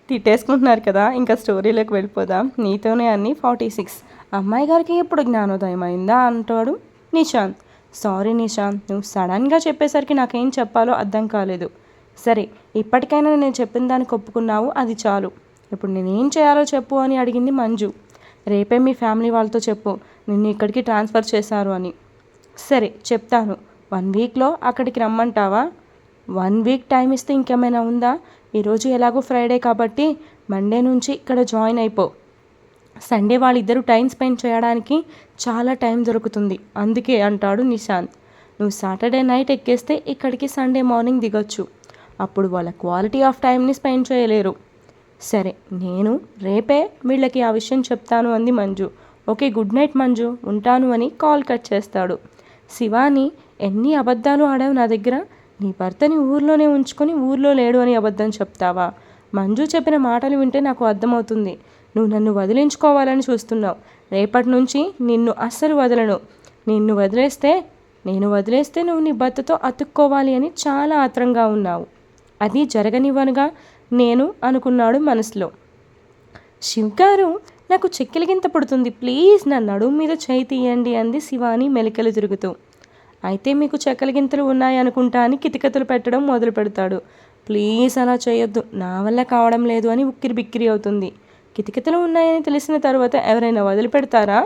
తిట్టేసుకుంటున్నారు కదా, ఇంకా స్టోరీలోకి వెళ్ళిపోదాం. నీతోనే అన్ని 46. అమ్మాయి గారికి ఇప్పుడు జ్ఞానోదయం అయిందా అంటాడు నిశాంత్. సారీ నిశాంత్, నువ్వు సడన్గా చెప్పేసరికి నాకేం చెప్పాలో అర్థం కాలేదు. సరే, ఇప్పటికైనా నేను చెప్పిన దానికి ఒప్పుకున్నావు, అది చాలు. ఇప్పుడు నేనేం చేయాలో చెప్పు అని అడిగింది మంజు. రేపే మీ ఫ్యామిలీ వాళ్ళతో చెప్పు నిన్ను ఇక్కడికి ట్రాన్స్ఫర్ చేశారు అని. సరే చెప్తాను. 1 వీక్లో అక్కడికి రమ్మంటావా? 1 వీక్ టైం ఇస్తే ఇంకేమైనా ఉందా? ఈరోజు ఎలాగో ఫ్రైడే కాబట్టి మండే నుంచి ఇక్కడ జాయిన్ అయిపో. సండే వాళ్ళిద్దరూ టైం స్పెండ్ చేయడానికి చాలా టైం దొరుకుతుంది, అందుకే అంటాడు నిశాంత్. నువ్వు సాటర్డే నైట్ ఎక్కేస్తే ఇక్కడికి సండే మార్నింగ్ దిగొచ్చు. అప్పుడు వాళ్ళ క్వాలిటీ ఆఫ్ టైంని స్పెండ్ చేయలేరు. సరే, నేను రేపే వీళ్ళకి ఆ విషయం చెప్తాను అంది Manju. Okay, good night Manju, ఉంటాను అని కాల్ కట్ చేస్తాడు. శివాని, ఎన్ని అబద్ధాలు ఆడావు నా దగ్గర? నీ భర్తని ఊర్లోనే ఉంచుకొని ఊర్లో లేడు అని అబద్ధం చెప్తావా? మంజు చెప్పిన మాటలు వింటే నాకు అర్థమవుతుంది. నువ్వు నన్ను వదిలించుకోవాలని చూస్తున్నావు. రేపటి నుంచి నిన్ను అస్సలు వదలను. నేను వదిలేస్తే నువ్వు నీ భర్తతో అతుక్కోవాలి అని చాలా ఆత్రంగా ఉన్నావు. అది జరగనివ్వనుగా నేను అనుకున్నాడు మనసులో. శివగారు, నాకు చెక్కిలిగింత పుడుతుంది, ప్లీజ్ నా నడుము మీద చేయి తీయండి అంది శివాని మెలికలు తిరుగుతూ. అయితే మీకు చెక్కలిగింతలు ఉన్నాయనుకుంటా అని కితికతలు పెట్టడం మొదలు పెడతాడు. ప్లీజ్ అలా చేయొద్దు, నా వల్ల కావడం లేదు అని ఉక్కిరి బిక్కిరి అవుతుంది. కితికతలు ఉన్నాయని తెలిసిన తర్వాత ఎవరైనా వదిలిపెడతారా?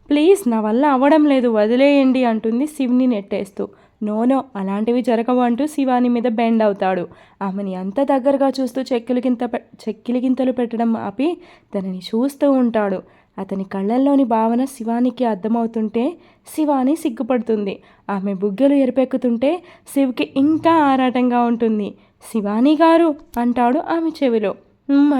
ప్లీజ్, నా వల్ల అవ్వడం లేదు, వదిలేయండి అంటుంది శివ్ని నెట్టేస్తూ. నో, అలాంటివి జరగవు అంటూ శివాని మీద బెండ్ అవుతాడు. ఆమెని అంత దగ్గరగా చూస్తూ చెక్కిలిగింతలు పెట్టడం ఆపి తనని చూస్తూ ఉంటాడు. అతని కళ్ళల్లోని భావన శివానికి అర్థమవుతుంటే శివాని సిగ్గుపడుతుంది. ఆమె బుగ్గలు ఎరుపెక్కుతుంటే శివ్కి ఇంకా ఆరాటంగా ఉంటుంది. శివాని గారు అంటాడు ఆమె చెవిలో.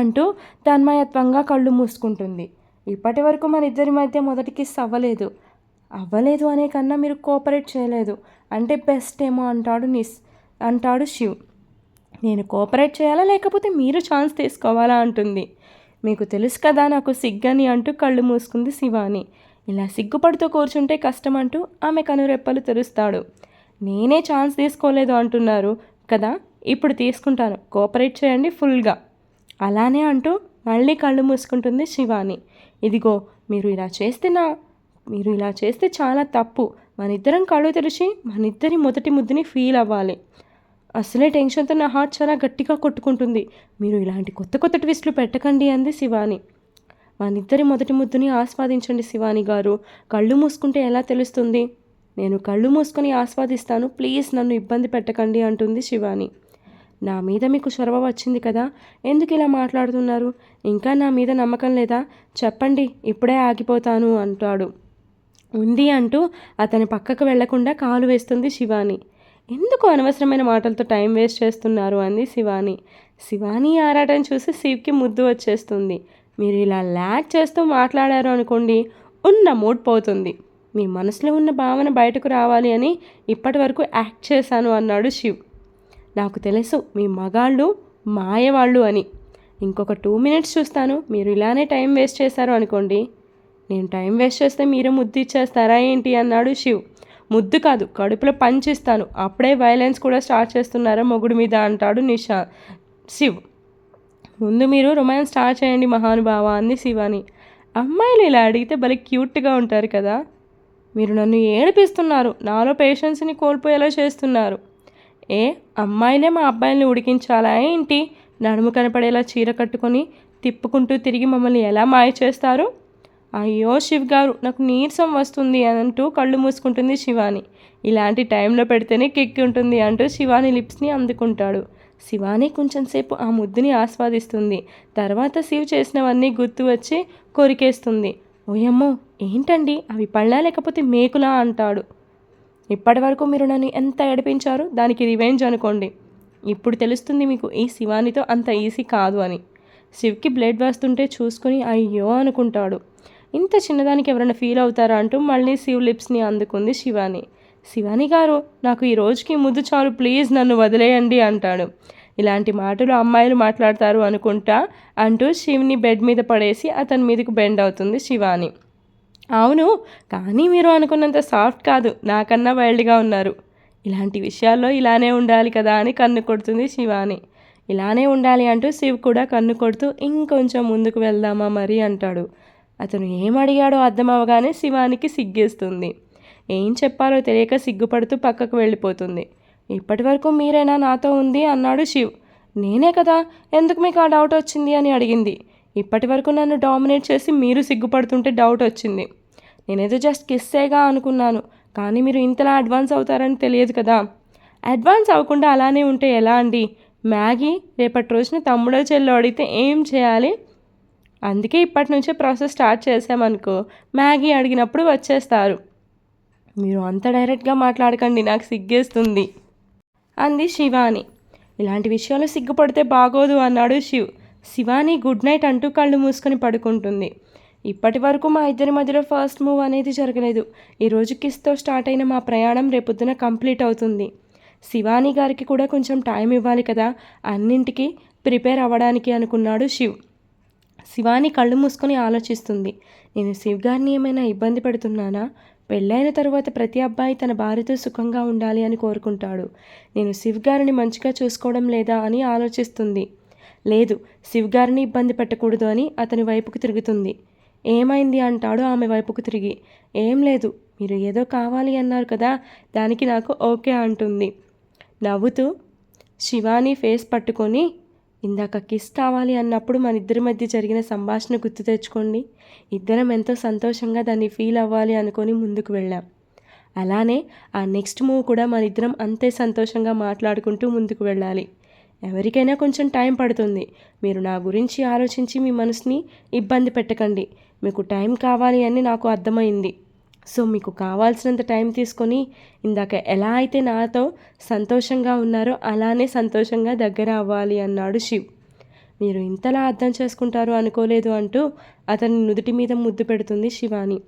అంటూ తన్మయత్వంగా కళ్ళు మూసుకుంటుంది. ఇప్పటి వరకు మన ఇద్దరి మధ్య మొదటి కిస్ అవ్వలేదు అనే కన్నా మీరు కోఆపరేట్ చేయలేదు అంటే బెస్ట్ ఏమో అంటాడు శివ్. నేను కోఆపరేట్ చేయాలా లేకపోతే మీరు ఛాన్స్ తీసుకోవాలా అంటుంది. మీకు తెలుసు కదా నాకు సిగ్గని అంటూ కళ్ళు మూసుకుంది శివాని. ఇలా సిగ్గుపడుతూ కూర్చుంటే కష్టం అంటూ ఆమె కనురెప్పలు తెరుస్తాడు. నేనే ఛాన్స్ తీసుకోలేదు అంటున్నారు కదా, ఇప్పుడు తీసుకుంటాను, కోఆపరేట్ చేయండి ఫుల్గా. అలానే అంటూ మళ్ళీ కళ్ళు మూసుకుంటుంది శివాని. ఇదిగో, మీరు ఇలా చేస్తే చాలా తప్పు. మనిద్దరం కళ్ళు తెరిచి మనిద్దరి మొదటి ముద్దుని ఫీల్ అవ్వాలి. అసలే టెన్షన్తో నా హార్ట్ చాలా గట్టిగా కొట్టుకుంటుంది. మీరు ఇలాంటి కొత్త కొత్త ట్విస్టులు పెట్టకండి అంది శివాని. మనిద్దరి మొదటి ముద్దుని ఆస్వాదించండి శివాని గారు. కళ్ళు మూసుకుంటే ఎలా తెలుస్తుంది? నేను కళ్ళు మూసుకొని ఆస్వాదిస్తాను, ప్లీజ్ నన్ను ఇబ్బంది పెట్టకండి అంటుంది శివాని. నా మీద మీకు చొరవ వచ్చింది కదా, ఎందుకు ఇలా మాట్లాడుతున్నారు? ఇంకా నా మీద నమ్మకం లేదా? చెప్పండి, ఇప్పుడే ఆగిపోతాను అంటాడు. ఉంది అంటూ అతని పక్కకు వెళ్లకుండా కాలు వేస్తుంది శివాని. ఎందుకు అనవసరమైన మాటలతో టైం వేస్ట్ చేస్తున్నారు అంది శివాని. శివాని ఆరాటం చూసి శివ్కి ముద్దు వచ్చేస్తుంది. మీరు ఇలా ల్యాక్ చేస్తూ మాట్లాడారు అనుకోండి, ఉన్న మూడ్ పోతుంది. మీ మనసులో ఉన్న భావన బయటకు రావాలి అని ఇప్పటి వరకు యాక్ట్ చేశాను అన్నాడు శివ్. నాకు తెలుసు మీ మగాళ్ళు మాయవాళ్ళు అని. ఇంకొక 2 minutes చూస్తాను, మీరు ఇలానే టైం వేస్ట్ చేశారు అనుకోండి. నేను టైం వేస్ట్ చేస్తే మీరు ముద్దు ఇచ్చేస్తారా ఏంటి అన్నాడు శివ్. ముద్దు కాదు, కడుపులో పంచిస్తాను, అప్పుడే వైలెన్స్ కూడా స్టార్ట్ చేస్తున్నారా మొగుడు మీద అంటాడు శివ్. ముందు మీరు రొమాన్స్ స్టార్ట్ చేయండి మహానుభావ అంది శివాని. అమ్మాయిలు ఇలా అడిగితే భలే క్యూట్గా ఉంటారు కదా. మీరు నన్ను ఏడిపిస్తున్నారు, నాలో పేషెన్స్ని కోల్పోయేలా చేస్తున్నారు. అమ్మాయిలే మా అబ్బాయిల్ని ఉడికించాలా ఏంటి? నడుము కనపడేలా చీర కట్టుకొని తిప్పుకుంటూ తిరిగి మమ్మల్ని ఎలా మాయ చేస్తారు? అయ్యో శివ్ గారు, నాకు నీరసం వస్తుంది అంటూ కళ్ళు మూసుకుంటుంది శివాని. ఇలాంటి టైంలో పెడితేనే కిక్ ఉంటుంది అంటూ శివాని లిప్స్ని అందుకుంటాడు. శివాని కొంచెంసేపు ఆ ముద్దుని ఆస్వాదిస్తుంది. తర్వాత శివ్ చేసినవన్నీ గుర్తు వచ్చి కొరికేస్తుంది. ఓయమ్మో, ఏంటండి అవి పళ్ళా లేకపోతే మేకులా అంటాడు. ఇప్పటి వరకు మీరు నన్ను ఎంత ఏడిపించారు, దానికి రివెంజ్ అనుకోండి. ఇప్పుడు తెలుస్తుంది మీకు ఈ శివానితో అంత ఈజీ కాదు అని. శివ్కి బ్లడ్ వస్తుంటే చూసుకుని అయ్యో అనుకుంటాడు. ఇంత చిన్నదానికి ఎవరైనా ఫీల్ అవుతారా అంటూ మళ్ళీ శివ్ లిప్స్ని అందుకుంది శివాని. శివాని గారు, నాకు ఈ రోజుకి ముద్దు చాలు, ప్లీజ్ నన్ను వదిలేయండి అంటాడు. ఇలాంటి మాటలు అమ్మాయిలు మాట్లాడతారు అనుకుంటా అంటూ శివ్ని బెడ్ మీద పడేసి అతని మీదకు బెండ్ అవుతుంది శివాని. అవును, కానీ మీరు అనుకున్నంత సాఫ్ట్ కాదు, నాకన్నా వైల్డ్గా ఉన్నారు. ఇలాంటి విషయాల్లో ఇలానే ఉండాలి కదా అని కన్ను కొడుతుంది శివాని. ఇలానే ఉండాలి అంటూ శివ్ కూడా కన్ను కొడుతూ ఇంకొంచెం ముందుకు వెళ్దామా మరి అంటాడు. అతను ఏమడిగాడో అర్థం అవగానే శివానికి సిగ్గేస్తుంది. ఏం చెప్పాలో తెలియక సిగ్గుపడుతూ పక్కకు వెళ్ళిపోతుంది. ఇప్పటి వరకు మీరేనా నాతో ఉంది అన్నాడు శివ్. నేనే కదా, ఎందుకు మీకు ఆ డౌట్ వచ్చింది అని అడిగింది. ఇప్పటి వరకు నన్ను డామినేట్ చేసి మీరు సిగ్గుపడుతుంటే డౌట్ వచ్చింది. నేనేదో జస్ట్ కిస్సేగా అనుకున్నాను, కానీ మీరు ఇంతలా అడ్వాన్స్ అవుతారని తెలియదు కదా. అడ్వాన్స్ అవ్వకుండా అలానే ఉంటే ఎలా అండి? మ్యాగీ రేపటి రోజున తమ్ముడో చెల్లో అడిగితే ఏం చేయాలి? అందుకే ఇప్పటి నుంచే ప్రాసెస్ స్టార్ట్ చేసామనుకో, మ్యాగీ అడిగినప్పుడు వచ్చేస్తారు. మీరు అంత డైరెక్ట్గా మాట్లాడకండి, నాకు సిగ్గేస్తుంది అంది శివాని. ఇలాంటి విషయాలు సిగ్గుపడితే బాగోదు అన్నాడు శివ్. శివాని గుడ్ నైట్ అంటూ కళ్ళు మూసుకొని పడుకుంటుంది. ఇప్పటి వరకు మా ఇద్దరి మధ్యలో ఫస్ట్ మూవ్ అనేది జరగలేదు. ఈరోజు కిస్తో స్టార్ట్ అయిన మా ప్రయాణం రేపొద్దున కంప్లీట్ అవుతుంది. శివాని గారికి కూడా కొంచెం టైం ఇవ్వాలి కదా అన్నింటికి ప్రిపేర్ అవ్వడానికి అనుకున్నాడు శివ్. శివాని కళ్ళు మూసుకొని ఆలోచిస్తుంది. నేను శివ్ గారిని ఏమైనా ఇబ్బంది పెడుతున్నానా? పెళ్ళైన తరువాత ప్రతి అబ్బాయి తన భార్యతో సుఖంగా ఉండాలి అని కోరుకుంటాడు. నేను శివ్ గారిని మంచిగా చూసుకోవడం లేదా అని ఆలోచిస్తుంది. లేదు, శివ్ గారిని ఇబ్బంది పెట్టకూడదు అని అతని వైపుకు తిరుగుతుంది. ఏమైంది అంటాడు ఆమె వైపుకు తిరిగి. ఏం లేదు, మీరు ఏదో కావాలి అన్నారు కదా, దానికి నాకు ఓకే అంటుంది నవ్వుతూ. శివాని ఫేస్ పట్టుకొని, ఇందాక కిస్ కావాలి అన్నప్పుడు మన ఇద్దరి మధ్య జరిగిన సంభాషణ గుర్తు తెచ్చుకోండి. ఇద్దరం ఎంతో సంతోషంగా దాన్ని ఫీల్ అవ్వాలి అనుకొని ముందుకు వెళ్ళాం. అలానే ఆ నెక్స్ట్ మూవ్ కూడా మన ఇద్దరం అంతే సంతోషంగా మాట్లాడుకుంటూ ముందుకు వెళ్ళాలి. ఎవరికైనా కొంచెం టైం పడుతుంది. మీరు నా గురించి ఆలోచించి మీ మనసుని ఇబ్బంది పెట్టకండి. మీకు టైం కావాలి అని నాకు అర్థమైంది. సో మీకు కావాల్సినంత టైం తీసుకొని ఇందాక ఎలా అయితే నాతో సంతోషంగా ఉన్నారో అలానే సంతోషంగా దగ్గర అవ్వాలి అన్నాడు శివ్. మీరు ఇంతలా అర్థం చేసుకుంటారు అనుకోలేదు అంటూ అతని నుదుటి మీద ముద్దు పెడుతుంది శివాని.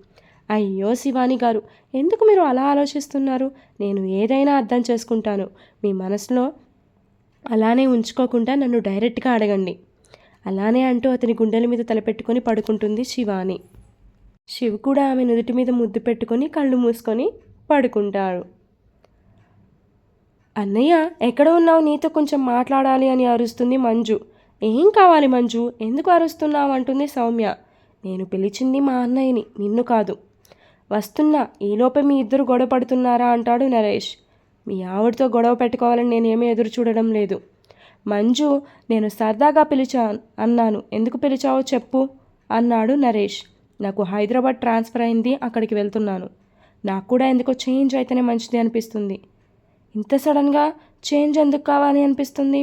అయ్యో శివాని గారు, ఎందుకు మీరు అలా ఆలోచిస్తున్నారు? నేను ఏదైనా అర్థం చేసుకుంటాను. మీ మనసులో అలానే ఉంచుకోకుండా నన్ను డైరెక్ట్గా అడగండి. అలానే అంటూ అతని గుండెల మీద తలపెట్టుకొని పడుకుంటుంది శివాని. శివ్ కూడా ఆమె నుదుటి మీద ముద్దు పెట్టుకొని కళ్ళు మూసుకొని పడుకుంటాడు. అన్నయ్య ఎక్కడ ఉన్నావు? నీతో కొంచెం మాట్లాడాలి అని అరుస్తుంది మంజు. ఏం కావాలి మంజు, ఎందుకు అరుస్తున్నావు అంటుంది సౌమ్య. నేను పిలిచింది మా అన్నయ్యని, నిన్ను కాదు. వస్తున్నా, ఈలోపే మీ ఇద్దరు గొడవ పడుతున్నారా అంటాడు నరేష్. మీ ఆవిడతో గొడవ పెట్టుకోవాలని నేనేమీ ఎదురు చూడడం లేదు. మంజు, నేను సరదాగా అన్నాను, ఎందుకు పిలిచావో చెప్పు అన్నాడు నరేష్. నాకు హైదరాబాద్ ట్రాన్స్ఫర్ అయింది, అక్కడికి వెళ్తున్నాను. నాకు కూడా ఎందుకో చేంజ్ అయితేనే మంచిది అనిపిస్తుంది. ఇంత సడన్గా చేంజ్ ఎందుకు కావాలి అనిపిస్తుంది?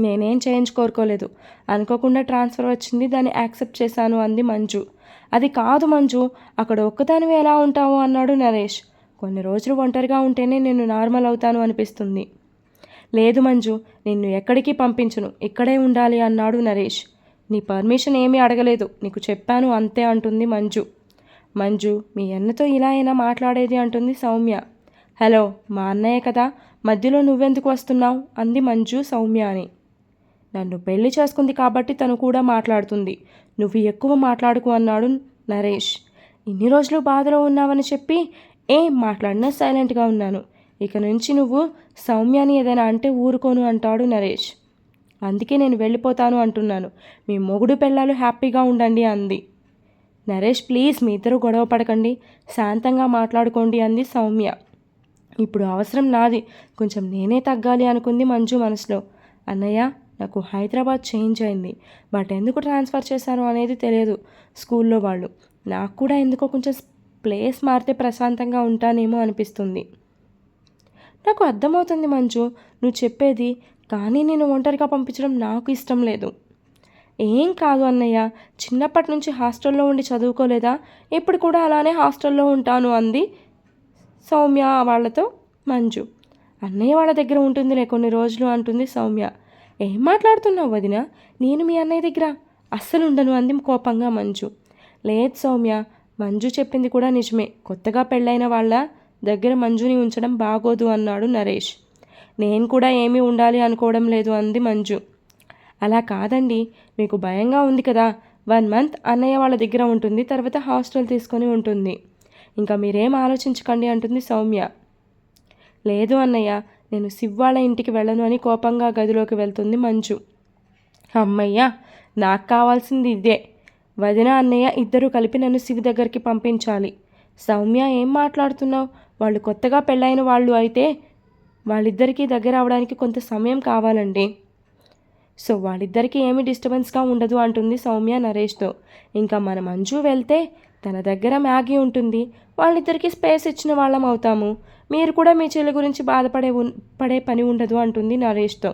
నేనేం చేంజ్ కోరుకోలేదు, అనుకోకుండా ట్రాన్స్ఫర్ వచ్చింది, దాన్ని యాక్సెప్ట్ చేశాను అంది మంజు. అది కాదు మంజు, అక్కడ ఒక్కదానివి ఎలా ఉంటావు అన్నాడు నరేష్. కొన్ని రోజులు ఒంటరిగా ఉంటేనే నేను నార్మల్ అవుతాను అనిపిస్తుంది. లేదు మంజు, నిన్ను ఎక్కడికి పంపించును, ఇక్కడే ఉండాలి అన్నాడు నరేష్. నీ పర్మిషన్ ఏమీ అడగలేదు, నీకు చెప్పాను అంతే అంటుంది మంజు. మంజు, మీ అన్నతో ఇలా అయినా మాట్లాడేది అంటుంది సౌమ్య. హలో, మా అన్నయ్య కదా, మధ్యలో నువ్వెందుకు వస్తున్నావు అంది మంజు సౌమ్య అని. నన్ను పెళ్లి చేసుకుంది కాబట్టి తను కూడా మాట్లాడుతుంది, నువ్వు ఎక్కువ మాట్లాడుకు అన్నాడు నరేష్. ఇన్ని రోజులు బాధలో ఉన్నావని చెప్పి ఏం మాట్లాడినా సైలెంట్గా ఉన్నాను. ఇక నుంచి నువ్వు సౌమ్యాని ఏదైనా అంటే ఊరుకోను అంటాడు నరేష్. అందుకే నేను వెళ్ళిపోతాను అంటున్నాను. మీ మొగుడు పెళ్ళాలు హ్యాపీగా ఉండండి అంది. నరేష్, ప్లీజ్ మీ ఇద్దరు గొడవ పడకండి, శాంతంగా మాట్లాడుకోండి అంది సౌమ్య. ఇప్పుడు అవసరం నాది, కొంచెం నేనే తగ్గాలి అనుకుంది మంజు మనసులో. అన్నయ్య, నాకు హైదరాబాద్ చేంజ్ అయింది, బట్ ఎందుకు ట్రాన్స్ఫర్ చేశాను అనేది తెలియదు స్కూల్లో వాళ్ళు. నాకు కూడా ఎందుకో కొంచెం ప్లేస్ మారితే ప్రశాంతంగా ఉంటానేమో అనిపిస్తుంది. నాకు అర్థమవుతుంది మంజు నువ్వు చెప్పేది, కానీ నేను ఒంటరిగా పంపించడం నాకు ఇష్టం లేదు. ఏం కాదు అన్నయ్య, చిన్నప్పటి నుంచి హాస్టల్లో ఉండి చదువుకోలేదా? ఇప్పుడు కూడా అలానే హాస్టల్లో ఉంటాను అంది సౌమ్య వాళ్ళతో మంజు. అన్నయ్య వాళ్ళ దగ్గర ఉంటుందిలే కొన్ని రోజులు అంటుంది సౌమ్య. ఏం మాట్లాడుతున్నావు వదిన, నేను మీ అన్నయ్య దగ్గర అస్సలు ఉండను అంది కోపంగా మంజు. లేదు సౌమ్య, మంజు చెప్పింది కూడా నిజమే, కొత్తగా పెళ్ళైన వాళ్ళ దగ్గర మంజుని ఉంచడం బాగోదు అన్నాడు నరేష్. నేను కూడా ఏమీ ఉండాలి అనుకోవడం లేదు అంది మంజు. అలా కాదండి, మీకు భయంగా ఉంది కదా, 1 మంత్ అన్నయ్య వాళ్ళ దగ్గర ఉంటుంది, తర్వాత హాస్టల్ తీసుకొని ఉంటుంది. ఇంకా మీరేం ఆలోచించకండి అంటుంది సౌమ్య. లేదు అన్నయ్య, నేను శివ్ వాళ్ళ ఇంటికి వెళ్ళను అని కోపంగా గదిలోకి వెళ్తుంది మంజు. అమ్మయ్య, నాకు కావాల్సింది ఇదే. వదిన అన్నయ్య ఇద్దరూ కలిపి నన్ను శివ్ దగ్గరికి పంపించాలి. సౌమ్య, ఏం మాట్లాడుతున్నావు? వాళ్ళు కొత్తగా పెళ్ళైన వాళ్ళు అయితే వాళ్ళిద్దరికీ దగ్గర అవడానికి కొంత సమయం కావాలండి. సో వాళ్ళిద్దరికీ ఏమి డిస్టర్బెన్స్గా ఉండదు అంటుంది సౌమ్య నరేష్తో. ఇంకా మన మంజు వెళ్తే తన దగ్గర మ్యాగీ ఉంటుంది, వాళ్ళిద్దరికీ స్పేస్ ఇచ్చిన వాళ్ళం అవుతాము. మీరు కూడా మీ చెల్లి గురించి పడే పని ఉండదు అంటుంది నరేష్తో.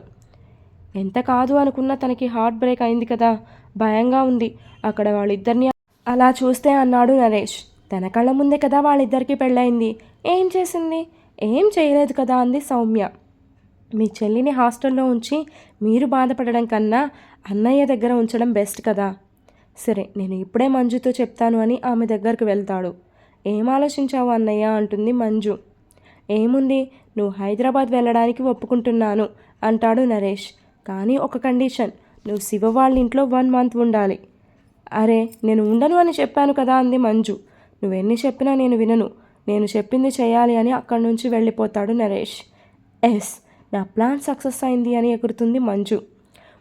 ఎంత కాదు అనుకున్నా తనకి హార్ట్ బ్రేక్ అయింది కదా, భయంగా ఉంది. అక్కడ వాళ్ళిద్దరిని అలా చూస్తే అన్నాడు నరేష్. తన కళ్ళ ముందే కదా వాళ్ళిద్దరికీ పెళ్ళయింది, ఏం చేసింది? ఏం చేయలేదు కదా అంది సౌమ్య. మీ చెల్లిని హాస్టల్లో ఉంచి మీరు బాధపడడం కన్నా అన్నయ్య దగ్గర ఉంచడం బెస్ట్ కదా. సరే, నేను ఇప్పుడే మంజుతో చెప్తాను అని ఆమె దగ్గరకు వెళ్తాడు. ఏం ఆలోచించావు అన్నయ్య అంటుంది మంజు. ఏముంది, నువ్వు హైదరాబాద్ వెళ్ళడానికి ఒప్పుకుంటున్నాను అంటాడు నరేష్. కానీ ఒక కండిషన్, నువ్వు శివ వాళ్ళ ఇంట్లో 1 month ఉండాలి. అరే, నేను ఉండను అని చెప్పాను కదా అంది మంజు. నువ్వెన్ని చెప్పినా నేను వినను, నేను చెప్పింది చేయాలి అని అక్కడి నుంచి వెళ్ళిపోతాడు నరేష్. ఎస్, నా ప్లాన్ సక్సెస్ అయింది అని ఎగురుతుంది మంజు.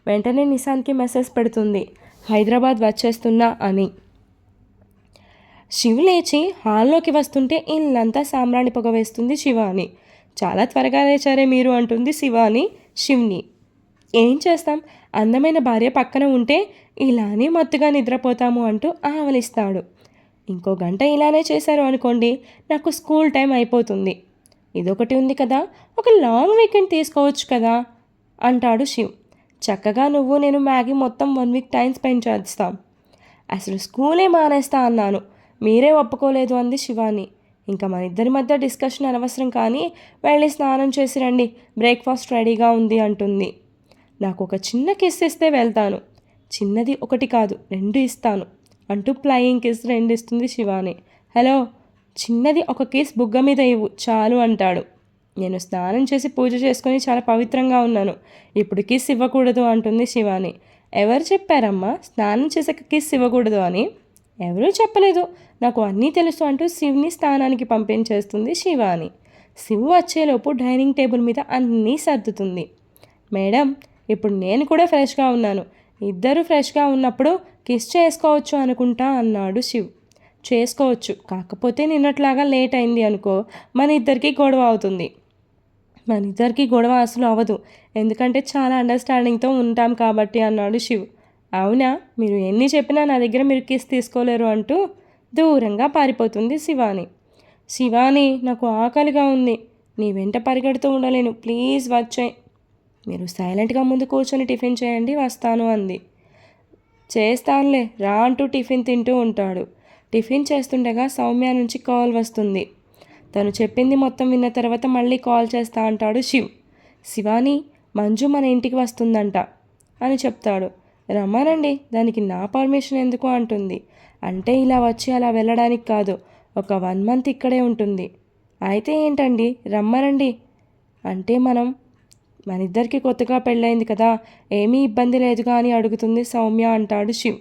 వెంటనే నిశాంత్కి మెసేజ్ పెడుతుంది, హైదరాబాద్ వచ్చేస్తున్నా అని. శివ్ లేచి హాల్లోకి వస్తుంటే ఇల్లంతా సాంబ్రాణి పొగ వేస్తుంది శివాని. చాలా త్వరగా లేచారే మీరు అంటుంది శివాని శివ్ని. ఏం చేస్తాం, అందమైన భార్య పక్కన ఉంటే ఇలానే మత్తుగా నిద్రపోతాము అంటూ ఆవలిస్తాడు. ఇంకో గంట ఇలానే చేశారు అనుకోండి, నాకు స్కూల్ టైం అయిపోతుంది. ఇదొకటి ఉంది కదా, ఒక లాంగ్ వీకెండ్ తీసుకోవచ్చు కదా అంటాడు శివ్. చక్కగా నువ్వు నేను మ్యాగీ మొత్తం 1 week టైం స్పెండ్ చేస్తాం. అసలు స్కూలే మానేస్తా అన్నాను, మీరే ఒప్పుకోలేదు అంది శివాని. ఇంకా మన ఇద్దరి మధ్య డిస్కషన్ అనవసరం, కానీ వెళ్ళి స్నానం చేసి రండి, బ్రేక్ఫాస్ట్ రెడీగా ఉంది అంటుంది. నాకు ఒక చిన్న కిస్ ఇస్తే వెళ్తాను. చిన్నది 1 కాదు 2 ఇస్తాను అంటూ ఫ్లయింగ్ కిస్ 2 ఇస్తుంది శివాని. హలో, చిన్నది ఒక కిస్ బుగ్గ మీద ఇవ్వు చాలు అంటాడు. నేను స్నానం చేసి పూజ చేసుకొని చాలా పవిత్రంగా ఉన్నాను, ఇప్పుడు కిస్ ఇవ్వకూడదు అంటుంది శివాని. ఎవరు చెప్పారమ్మా స్నానం చేసాక కిస్ ఇవ్వకూడదు అని? ఎవరూ చెప్పలేదు, నాకు అన్నీ తెలుసు అంటూ శివ్ని స్నానానికి పంపించేస్తుంది శివాని. శివ్ వచ్చేలోపు డైనింగ్ టేబుల్ మీద అన్నీ సర్దుతుంది. మేడం, ఇప్పుడు నేను కూడా ఫ్రెష్గా ఉన్నాను, ఇద్దరు ఫ్రెష్గా ఉన్నప్పుడు కిస్ చేసుకోవచ్చు అనుకుంటా అన్నాడు శివ్. చేసుకోవచ్చు, కాకపోతే నిన్నట్లాగా లేట్ అయింది అనుకో, మన ఇద్దరికి గొడవ అవుతుంది. మన ఇద్దరికి గొడవ అసలు అవ్వదు, ఎందుకంటే చాలా అండర్స్టాండింగ్తో ఉంటాం కాబట్టి అన్నాడు శివ్. అవునా, మీరు ఎన్ని చెప్పినా నా దగ్గర మీరు కిస్ తీసుకోలేరు అంటూ దూరంగా పారిపోతుంది శివాని. శివాని, నాకు ఆకలిగా ఉంది, నీ వెంట పరిగెడుతూ ఉండలేను, ప్లీజ్ వచ్చే. మీరు సైలెంట్గా ముందు కూర్చొని టిఫిన్ చేయండి, వస్తాను అంది. చేస్తానులే రా అంటూ టిఫిన్ తింటూ ఉంటాడు. టిఫిన్ చేస్తుండగా సౌమ్య నుంచి కాల్ వస్తుంది. తను చెప్పింది మొత్తం విన్న తర్వాత మళ్ళీ కాల్ చేస్తా అంటాడు శివ్. శివాని, మంజు మన ఇంటికి వస్తుందంట అని చెప్తాడు. రమ్మనండి, దానికి నా పర్మిషన్ ఎందుకు అంటుంది. అంటే ఇలా వచ్చి అలా వెళ్ళడానికి కాదు, ఒక 1 month ఇక్కడే ఉంటుంది. అయితే ఏంటండి, రమ్మనండి. అంటే మన ఇద్దరికి కొత్తగా పెళ్ళైంది కదా, ఏమీ ఇబ్బంది లేదుగా అని అడుగుతుంది సౌమ్య అంటాడు శివ్.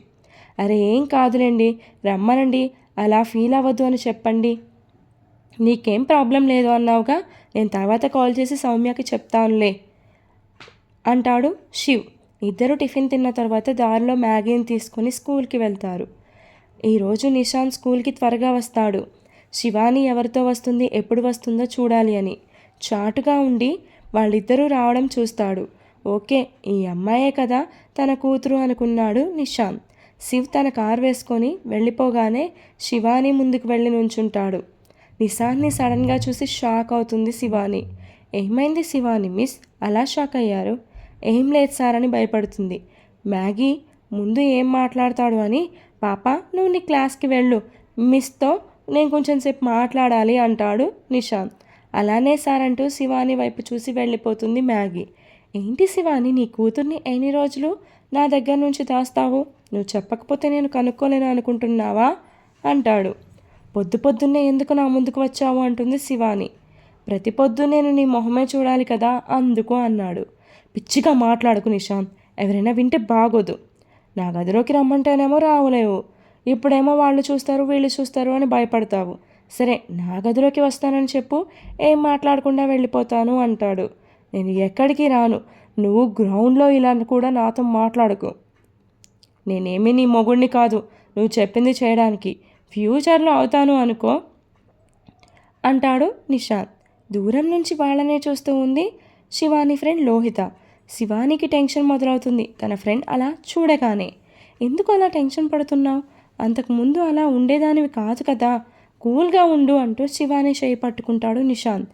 అరే ఏం కాదులేండి, రమ్మనండి, అలా ఫీల్ అవ్వద్దు అని చెప్పండి. నీకేం ప్రాబ్లం లేదు అన్నావుగా, నేను తర్వాత కాల్ చేసి సౌమ్యకి చెప్తానులే అంటాడు శివ్. ఇద్దరు టిఫిన్ తిన్న తర్వాత దారిలో మ్యాగీని తీసుకొని స్కూల్కి వెళ్తారు. ఈరోజు నిశాంత్ స్కూల్కి త్వరగా వస్తాడు. శివాని ఎవరితో వస్తుంది, ఎప్పుడు వస్తుందో చూడాలి అని చాటుగా ఉండి వాళ్ళిద్దరూ రావడం చూస్తాడు. ఓకే, ఈ అమ్మాయే కదా తన కూతురు అనుకున్నాడు నిశాంత్. శివ్ తన కార్ వేసుకొని వెళ్ళిపోగానే శివాని ముందుకు వెళ్ళి నుంచుంటాడు. నిశాంత్ని సడన్గా చూసి షాక్ అవుతుంది శివాని. ఏమైంది శివాని మిస్, అలా షాక్ అయ్యారు? ఏం లేదు సార్ అని భయపడుతుంది. మ్యాగీ ముందు ఏం మాట్లాడతాడు అని, పాప నువ్వు నీ క్లాస్కి వెళ్ళు, మిస్తో నేను కొంచెం సేపు మాట్లాడాలి అంటాడు నిశాంత్. అలానే సార్ అంటూ శివాని వైపు చూసి వెళ్ళిపోతుంది మ్యాగీ. ఏంటి శివాని, నీ కూతుర్ని ఎన్ని రోజులు నా దగ్గర నుంచి దాస్తావు? నువ్వు చెప్పకపోతే నేను కనుక్కోలేను అనుకుంటున్నావా అంటాడు. పొద్దున్నే ఎందుకు నా ముందుకు వచ్చావు అంటుంది శివాని. ప్రతి పొద్దు నేను నీ మొహమే చూడాలి కదా అందుకు అన్నాడు. పిచ్చిగా మాట్లాడుకు నిశాంత్, ఎవరైనా వింటే బాగోదు. నా గదిలోకి రమ్మంటేనేమో రావులేవు, ఇప్పుడేమో వాళ్ళు చూస్తారు వీళ్ళు చూస్తారు అని భయపడతావు. సరే, నా గదిలోకి వస్తానని చెప్పు, ఏం మాట్లాడకుండా వెళ్ళిపోతాను అంటాడు. నేను ఎక్కడికి రాను. నువ్వు గ్రౌండ్లో ఇలా కూడా నాతో మాట్లాడకు. నేనేమీ నీ మొగుడిని కాదు నువ్వు చెప్పింది చేయడానికి. ఫ్యూచర్లో అవుతాను అనుకో అంటాడు నిశాంత్. దూరం నుంచి వాళ్ళనే చూస్తూ ఉంది శివాని ఫ్రెండ్ లోహిత. శివానికి టెన్షన్ మొదలవుతుంది తన ఫ్రెండ్ అలా చూడగానే. ఎందుకు అలా టెన్షన్ పడుతున్నావు? అంతకుముందు అలా ఉండేదానివి కాదు కదా, కూల్గా ఉండు అంటూ శివాని చేయి పట్టుకుంటాడు నిశాంత్.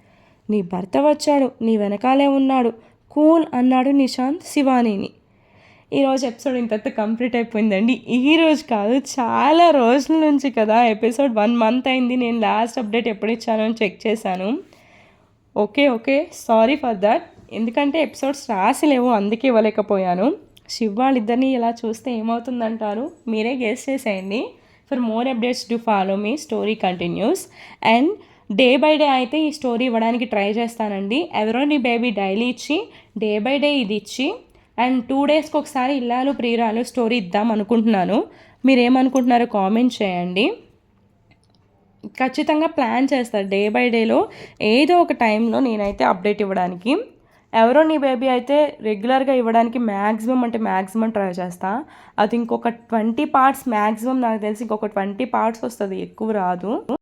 నీ భర్త వచ్చాడు, నీ వెనకాలే ఉన్నాడు, కూల్ అన్నాడు నిశాంత్ శివానీని. ఈరోజు ఎపిసోడ్ ఇంత కంప్లీట్ అయిపోయిందండి. ఈరోజు కాదు, చాలా రోజుల నుంచి కదా, ఎపిసోడ్ 1 మంత్ అయింది. నేను లాస్ట్ అప్డేట్ ఎప్పుడు ఇచ్చానో అని చెక్ చేశాను. Okay sorry for that. ఎందుకంటే ఎపిసోడ్స్ రాసి లేవు, అందుకే ఇవ్వలేకపోయాను. శివ్ వాళ్ళిద్దరిని ఇలా చూస్తే ఏమవుతుందంటారు? మీరే గెస్ చేసేయండి. For more updates do follow me. Story continuous and day by day అయితే ఈ స్టోరీ ఇవ్వడానికి ట్రై చేస్తానండి. ఎవరో నీ బేబీ డైలీ ఇచ్చి డే బై డే ఇది ఇచ్చి అండ్ 2 డేస్కి ఒకసారి ఇల్లాలు ప్రియురాలు స్టోరీ ఇద్దాం అనుకుంటున్నాను. మీరేమనుకుంటున్నారో కామెంట్ చేయండి. ఖచ్చితంగా ప్లాన్ చేస్తారు డే బై డేలో ఏదో ఒక టైంలో నేనైతే అప్డేట్ ఇవ్వడానికి. ఎవరో నీ బేబీ అయితే రెగ్యులర్గా ఇవ్వడానికి మ్యాక్సిమం ట్రై చేస్తా. అది ఇంకొక 20 పార్ట్స్ మ్యాక్సిమం, నాకు తెలిసి ఇంకొక 20 పార్ట్స్ వస్తుంది, ఎక్కువ రాదు.